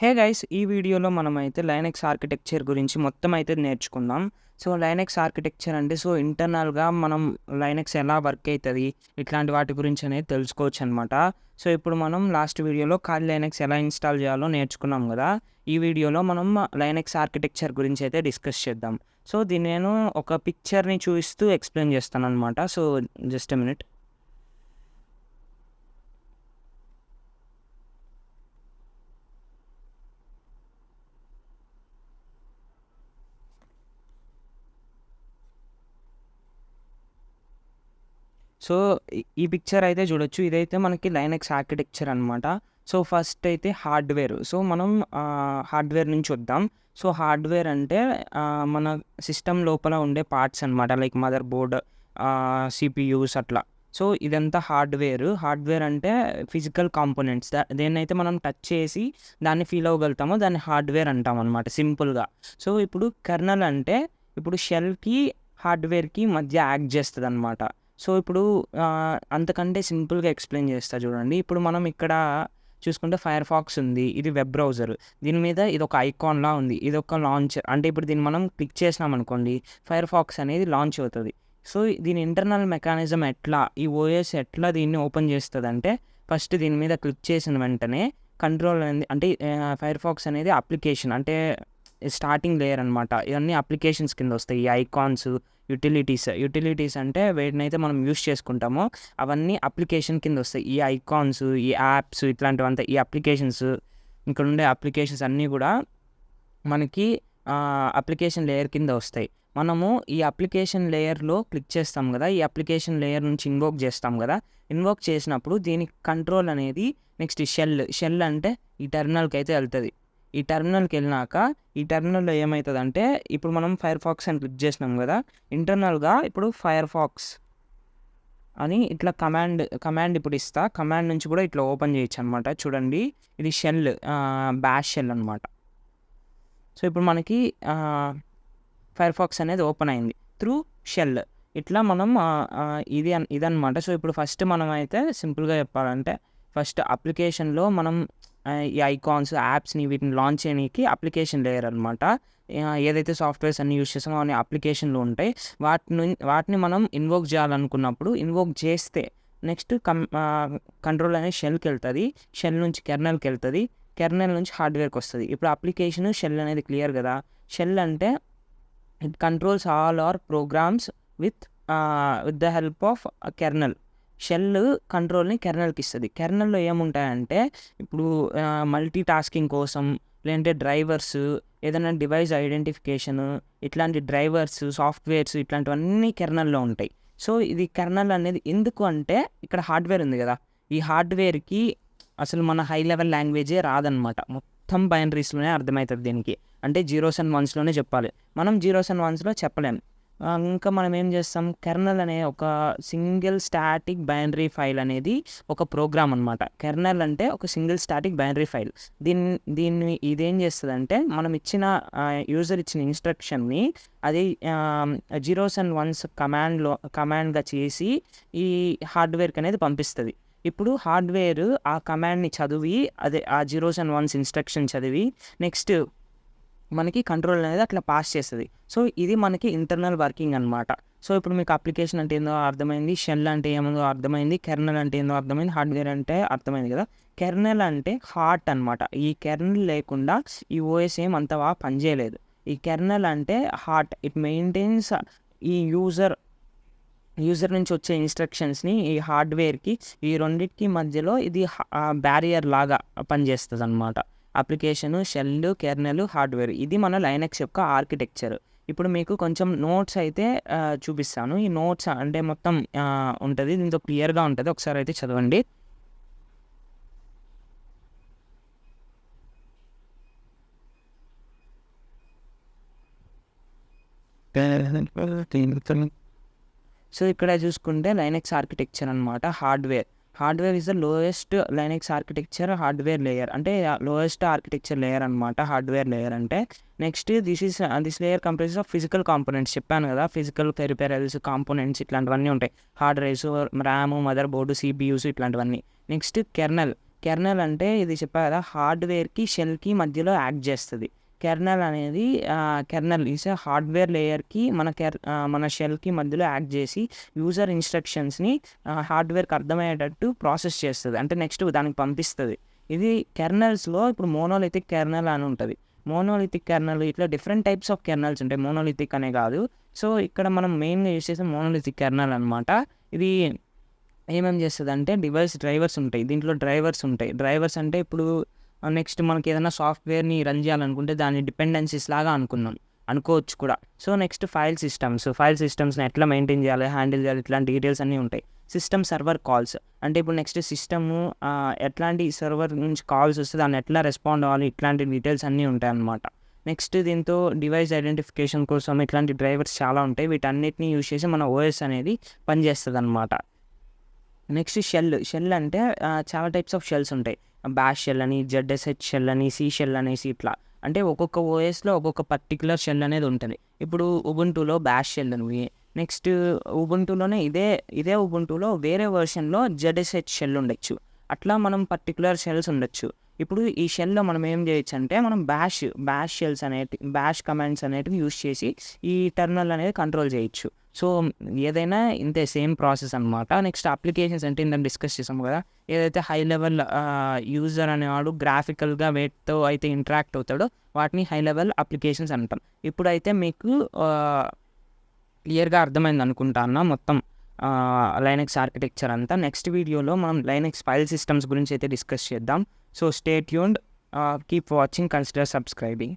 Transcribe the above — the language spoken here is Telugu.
Hey guys! ఈ వీడియోలో మనమైతే లైనక్స్ ఆర్కిటెక్చర్ గురించి మొత్తం అయితే నేర్చుకుందాం. లైనక్స్ ఆర్కిటెక్చర్ అంటే ఇంటర్నల్‌గా మనం లైనక్స్ ఎలా వర్క్ అయితది, ఇట్లాంటి వాటి గురించి అనేది తెలుసుకోవచ్చనమాట. ఇప్పుడు మనం లాస్ట్ వీడియోలో ఖాళీ లైనక్స్ ఎలా ఇన్‌స్టాల్ చేయాలో నేర్చుకున్నాం గదా! ఈ వీడియోలో మనం లైనక్స్ ఆర్కిటెక్చర్ గురించి అయితే డిస్కస్ చేద్దాం. దీన్ని నేను ఒక పిక్చర్‌ని చూపిస్తూ ఎక్స్‌ప్లెయిన్ చేస్తాననమాట. Just a minute. సో, ఈ పిక్చర్ అయితే చూడొచ్చు. ఇదైతే మనకి లైనక్స్ ఆర్కిటెక్చర్ అనమాట. ఫస్ట్ అయితే హార్డ్‌వేర్. మనం హార్డ్‌వేర్ నుంచి వద్దాం. హార్డ్‌వేర్ అంటే మన సిస్టమ్ లోపల ఉండే పార్ట్స్ అనమాట. లైక్ మదర్ బోర్డ్, సీపీయూస్ అట్లా. ఇదంతా హార్డ్‌వేర్. హార్డ్‌వేర్ అంటే ఫిజికల్ కాంపోనెంట్స్. దేన్నైతే మనం టచ్ చేసి దాన్ని ఫీల్ అవ్వగలుగుతామో దాన్ని హార్డ్‌వేర్ అంటామనమాట సింపుల్‌గా. ఇప్పుడు కెర్నల్ అంటే ఇప్పుడు షెల్‌కి, హార్డ్‌వేర్‌కి మధ్య యాక్ట్ చేస్తదనమాట. ఇప్పుడు అంతకంటే సింపుల్‌గా ఎక్స్‌ప్లెయిన్ చేస్తా చూడండి. ఇప్పుడు మనం ఇక్కడ చూసుకుంటే ఫైర్‌ఫాక్స్ ఉంది. ఇది వెబ్ బ్రౌజర్. దీని మీద ఇదొక ఐకాన్‌లా ఉంది. ఇదొక లాంచర్. అంటే ఇప్పుడు దీన్ని మనం క్లిక్ చేసినామనుకోండి, ఫైర్‌ఫాక్స్ అనేది లాంచ్ అవుతది. దీని ఇంటర్నల్ మెకానిజం ఎట్లా, ఈ ఓఎస్ ఎట్లా దీన్ని ఓపెన్ చేస్తదంటే, ఫస్ట్ దీని మీద క్లిక్ చేసిన వెంటనే కంట్రోల్ అనేది అంటే ఫైర్‌ఫాక్స్ అనేది అప్లికేషన్ అంటే స్టార్టింగ్ లేయర్ అనమాట. ఇవన్నీ అప్లికేషన్స్ కిందొస్తాయి. ఈ ఐకాన్స్, యుటిలిటీస్ అంటే వేటినైతే మనం యూజ్ చేసుకుంటామో అవన్నీ అప్లికేషన్ కిందొస్తాయి. ఈ ఐకాన్స్, ఈ యాప్స్ ఇట్లాంటివంతా ఈ అప్లికేషన్స్ ఇక్కడుండే అప్లికేషన్స్ అన్నీ గూడా మనకి అప్లికేషన్ లేయర్ కింద వస్తాయి. మనము ఈ అప్లికేషన్ లేయర్‌లో క్లిక్ చేస్తాం గదా! ఈ అప్లికేషన్ లేయర్ నుంచి ఇన్వోక్ చేస్తాం గదా! ఇన్వోక్ చేసినప్పుడు దీనికి కంట్రోల్ అనేది నెక్స్ట్ షెల్ అంటే ఈ టెర్మినల్‌కైతే ఎళ్తది. ఈ టెర్మినల్‌కెళ్ళినాక ఈ టెర్మినల్‌లో ఏమైతదంటే ఇప్పుడు మనం ఫైర్‌ఫాక్స్ అని క్లిక్ చేసినాం గదా! ఇంటర్నల్‌గా ఇప్పుడు ఫైర్‌ఫాక్స్ అని ఇట్లా కమాండ్ ఇప్పుడు ఇస్తా. కమాండ్ నుంచి కూడా ఇట్లా ఓపెన్ చేయొచ్చనమాట. చూడండి ఇది బాష్ షెల్ అనమాట. ఇప్పుడు మనకి ఫైర్‌ఫాక్స్ అనేది ఓపెన్ అయింది. Through shell. ఇట్లా మనం ఇదనమాట. ఇప్పుడు ఫస్ట్ మనమైతే సింపుల్‌గా చెప్పాలంటే ఫస్ట్ అప్లికేషన్‌లో మనం ఈ ఐకాన్స్, యాప్స్‌ని వీటిని లాంచ్ చేయనీకి అప్లికేషన్ లేయర్ అనమాట. ఏదైతే సాఫ్ట్‌వేర్స్ అన్నీ యూజ్ చేసామో అవన్నీ అప్లికేషన్‌లో ఉంటాయి. వాటిని మనం ఇన్వోక్ చేయాలనుకున్నప్పుడు ఇన్వోక్ చేస్తే నెక్స్ట్ కంట్రోల్ అనేది షెల్‌కెళ్తది. షెల్ నుంచి కెర్నల్‌కెళ్తది. కెర్నల్ నుంచి హార్డ్‌వేర్‌కొస్తది. ఇప్పుడు అప్లికేషన్, షెల్ అనేది క్లియర్ గదా! షెల్ అంటే it controls all our programs with with the help of kernel. Shell కంట్రోల్‌ని కెర్నల్‌కి ఇస్తది. కెర్నల్‌లో ఏముంటాయంటే ఇప్పుడు మల్టీ టాస్కింగ్ కోసం లేదంటే డ్రైవర్స్, ఏదైనా డివైస్ ఐడెంటిఫికేషన్ ఇట్లాంటి డ్రైవర్స్, సాఫ్ట్‌వేర్స్ ఇట్లాంటివన్నీ కెర్నల్‌లో ఉంటాయి. ఇది కెర్నల్ అనేది ఎందుకు అంటే ఇక్కడ హార్డ్‌వేర్ ఉంది గదా! ఈ హార్డ్‌వేర్‌కి అసలు మన హై లెవెల్ లాంగ్వేజే రాదనమాట. మొత్తం బైనరీస్‌లోనే అర్థమైతది దీనికి. అంటే జీరోస్ అండ్ వన్స్‌లోనే చెప్పాలి. మనం జీరోస్ అండ్ వన్స్‌లో చెప్పలేం. ఇంకా మనం ఏం చేస్తాం, కెర్నల్ అనే ఒక సింగిల్ స్టాటిక్ బైనరీ ఫైల్ అనేది ఒక ప్రోగ్రామ్ అనమాట. కెర్నల్ అంటే ఒక సింగిల్ స్టాటిక్ బైనరీ ఫైల్. ఇదేం చేస్తదంటే మనం ఇచ్చిన యూజర్ ఇచ్చిన ఇన్‌స్ట్రక్షన్‌ని అది జీరోస్ అండ్ వన్స్ కమాండ్‌గా చేసి ఈ హార్డ్‌వేర్‌కి అనేది పంపిస్తది. ఇప్పుడు హార్డ్‌వేర్ ఆ కమాండ్‌ని చదివి ఆ జీరోస్ అండ్ వన్స్ ఇన్‌స్ట్రక్షన్ చదివి నెక్స్ట్ మనకి కంట్రోల్ అనేది అట్లా పాస్ చేస్తది. ఇది మనకి ఇంటర్నల్ వర్కింగ్ అనమాట. ఇప్పుడు మీకు అప్లికేషన్ అంటే ఏందో అర్థమైంది. షెల్ అంటే ఏముందో అర్థమైంది. కెర్నల్ అంటే ఏందో అర్థమైంది. హార్డ్‌వేర్ అంటే అర్థమైంది కదా! కెర్నల్ అంటే హార్ట్ అనమాట. ఈ కెర్నల్ లేకుండా ఈ ఓఎస్ అంత బాగా పనిచేయలేదు. ఈ కెర్నల్ అంటే హార్ట్. ఇట్ మెయింటైన్స్ ఈ యూజర్ నుంచి వచ్చే ఇన్‌స్ట్రక్షన్స్‌ని ఈ హార్డ్‌వేర్‌కి ఈ రెండిటికి మధ్యలో ఇది బ్యారియర్ లాగా పనిచేస్తదనమాట. Application, shell, kernel, hardware. ఇది మన లైనక్స్ యొక్క ఆర్కిటెక్చర్. ఇప్పుడు మీకు కొంచెం నోట్స్ అయితే చూపిస్తాను. ఈ నోట్స్ అంటే మొత్తం ఉంటది. దీంతో క్లియర్‌గా ఉంటది. ఒకసారి అయితే చదవండి. ఇక్కడ చూసుకుంటే లైనక్స్ ఆర్కిటెక్చర్ అనమాట. Hardware is the lowest Linux architecture hardware layer. అంటే లోయెస్ట్ ఆర్కిటెక్చర్ లేయర్ అనమాట హార్డ్‌వేర్ లేయర్ అంటే. Next this layer comprises of physical components చెప్పాను కదా! ఫిజికల్ పెరిఫెరల్స్, కాంపోనెంట్స్ ఇట్లాంటివన్నీ ఉంటాయి. Hard drives, RAM, motherboard, CPUs ఇట్లాంటివన్నీ. Next kernel. కెర్నల్ అంటే ఇది చెప్పా కదా, హార్డ్వేర్కి షెల్కి మధ్యలో యాక్ట్ చేస్తుంది. కెర్నల్ అనేది కెర్నల్ ఈస్ ఏ హార్డ్వేర్ లేయర్కి మన షెల్కి మధ్యలో యాక్ట్ చేసి యూజర్ ఇన్స్ట్రక్షన్స్ని హార్డ్వేర్కి అర్థమయ్యేటట్టు ప్రాసెస్ చేస్తుంది, అంటే నెక్స్ట్ దానికి పంపిస్తుంది. ఇది కెర్నల్స్లో ఇప్పుడు మోనోలిథిక్ కెర్నల్ అని ఉంటుంది. మోనోలిథిక్ కెర్నల్ ఇట్లా డిఫరెంట్ టైప్స్ ఆఫ్ కెర్నల్స్ ఉంటాయి, మోనోలిథిక్ అనే కాదు. సో ఇక్కడ మనం మెయిన్గా యూస్ చేసే మోనోలిథిక్ కెర్నల్ అనమాట. ఇది ఏమేం చేస్తదంటే డివైస్ డ్రైవర్స్ ఉంటాయి. దీంట్లో డ్రైవర్స్ ఉంటాయి. డ్రైవర్స్ అంటే ఇప్పుడు నెక్స్ట్ మనకి ఏదైనా సాఫ్ట్‌వేర్‌ని రన్ చేయాలనుకుంటే దాని డిపెండెన్సీస్ లాగా అనుకోవచ్చు కూడా. సో నెక్స్ట్ ఫైల్ సిస్టమ్స్‌ని ఎట్లా మెయింటైన్ చేయాలి, హ్యాండిల్ చేయాలి, ఇట్లాంటి డీటెయిల్స్ అన్నీ ఉంటాయి. సిస్టమ్ సర్వర్ కాల్స్ అంటే ఇప్పుడు నెక్స్ట్ సిస్టము ఎట్లాంటి సర్వర్ నుంచి కాల్స్ వస్తే దాన్ని ఎట్లా రెస్పాండ్ అవ్వాలి, ఇట్లాంటి డీటెయిల్స్ అన్నీ ఉంటాయన్నమాట. నెక్స్ట్ దీంతో డివైస్ ఐడెంటిఫికేషన్ కోసం ఇట్లాంటి డ్రైవర్స్ చాలా ఉంటాయి. వీటన్నిటిని యూజ్ చేసి మన ఓఎస్ అనేది పనిచేస్తదనమాట. నెక్స్ట్ షెల్ అంటే చాలా టైప్స్ ఆఫ్ షెల్స్ ఉంటాయి. బ్యాష్ షెల్ అని, జెడ్ఎస్హెచ్ షెల్ అని, సి షెల్ అనేసి ఇట్లా. అంటే ఒక్కొక్క ఓఎస్లో ఒక్కొక్క పర్టిక్యులర్ షెల్ అనేది ఉంటుంది. ఇప్పుడు ఉబుంటూలో బ్యాష్ షెల్ ఉంది. నెక్స్ట్ ఉబుంటూలోనే ఇదే ఉబుంటూలో వేరే వెర్షన్లో జెడ్ఎస్హెచ్ షెల్ ఉండొచ్చు. అట్లా మనం పర్టిక్యులర్ షెల్స్ ఉండొచ్చు. ఇప్పుడు ఈ షెల్‌లో మనం ఏం చేయొచ్చు అంటే మనం బ్యాష్ షెల్స్ బ్యాష్ కమాండ్స్ అనేటివి యూజ్ చేసి ఈ టెర్మినల్ అనేది కంట్రోల్ చేయొచ్చు. సో ఏదైనా ఇంతే సేమ్ ప్రాసెస్ అనమాట. నెక్స్ట్ అప్లికేషన్స్ అంటే ఇందాక డిస్కస్ చేసాం కదా, ఏదైతే హై లెవెల్ యూజర్ అనేవాడు గ్రాఫికల్‌గా వేటితో అయితే ఇంటరాక్ట్ అవుతాడో వాటిని హై లెవెల్ అప్లికేషన్స్ అంటాం. ఇప్పుడైతే మీకు క్లియర్‌గా అర్థమైంది అనుకుంటాను మొత్తం లైనక్స్ ఆర్కిటెక్చర్ అంతా. నెక్స్ట్ వీడియోలో మనం లైనక్స్ ఫైల్ సిస్టమ్స్ గురించి అయితే డిస్కస్ చేద్దాం. So stay tuned, keep watching, consider subscribing.